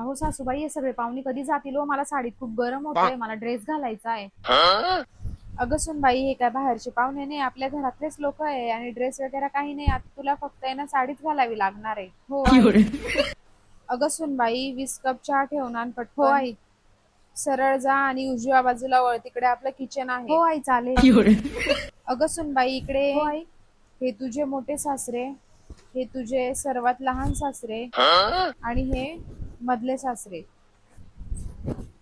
अहो सासूबाई, हे सगळे पाहुणे कधी जातील हो? मला साडीत खूप गरम होतंय, मला ड्रेस घालायचा आहे. अगं सुनबाई, हे काय बाहेरचे पाहुणे नाही, आपल्या घरातलेच लोक आहे आणि ड्रेस वगैरे काही नाही. आता तुला फक्त आहे ना साडीच घालावी लागणार आहे. हो आई. अगं सुनबाई, 20 कप चहा ठेवून आण पटकन. हो आई. सरळ जा आणि उजव्या बाजूला वळ, तिकडे आपलं किचन आहे. हो आई, चालेल. अगं सुनबाई, इकडे ये. हो आई. हे तुझे मोठे सासरे, हे तुझे सर्वात लहान सासरे आणि हे मधले सासरे.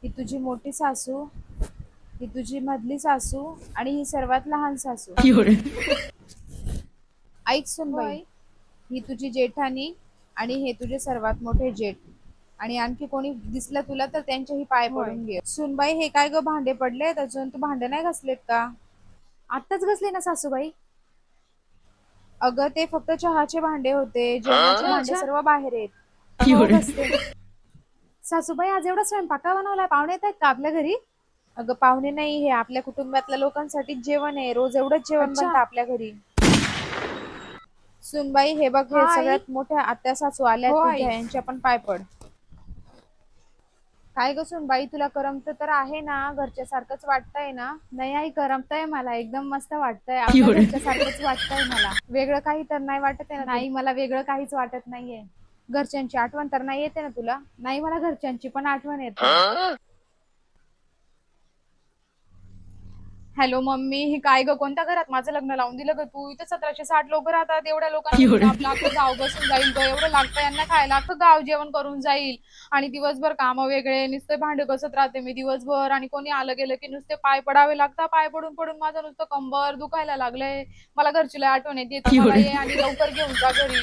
ही तुझी मोठी सासू, ही तुझी मधली सासू आणि ही सर्वात लहान सासू. ऐक सुनबाई, ही तुझी जेठानी आणि हे तुझे सर्वात मोठे जेठ. आणि आणखी कोणी दिसलं तुला तर त्यांचेही पाय पडून घे. सुनबाई, हे काय ग भांडे पडलेत अजून? तू भांडे नाही घासलेत का? आत्ताच घासले ना सासूबाई. अगं ते फक्त चहाचे भांडे होते, जेवणाचे भांडे सर्व बाहेर आहेत. हो, घासते. सासूबाई, आज एवढा स्वयंपाक का बनवलाय? पाहुणे येत आहेत का आपल्या घरी? अगं पाहुणे नाही, हे आपल्या कुटुंबातल्या लोकांसाठी जेवण आहे. रोज एवढंच जेवण बनतं आपल्या घरी. सुनबाई, हे बघ, हे सगळ्यात मोठ्या आत्या सासू आल्या तुझ्या, यांच्या पण पाय पड. काय ग सुनबाई, तुला करमत तर आहे ना? घरच्या सारखंच वाटतंय ना? नाही आई, करमतंय मला, एकदम मस्त वाटतंय. आपल्या घरच्या सारखंच वाटतंय मला. वेगळं काही तर नाही वाटत आहे ना? नाही, मला वेगळं काहीच वाटत नाहीये. घरच्यांची आठवण तर नाही येते ना तुला? नाही, मला घरच्यांची पण आठवण येते. हॅलो मम्मी, ही काय ग? कोणत्या घरात माझं लग्न लावून दिलं ग तू? इथं 1760 लोक राहतात, एवढ्या लोकांनी आपलं अख्खं गाव बसून जाईल ग. एवढं लागतं यांना खायला, अख्खं गाव जेवण करून जाईल. आणि दिवसभर कामं वेगळे, नुसते भांडे घसत राहते मी दिवसभर. आणि कोणी आलं गेलं की नुसते पाय पडावे लागतात. पाय पडून पडून माझं नुसतं कंबर दुखायला लागलंय. मला घरची लय आठवण येते, तू मला ये आणि लवकर घेऊन जा घरी.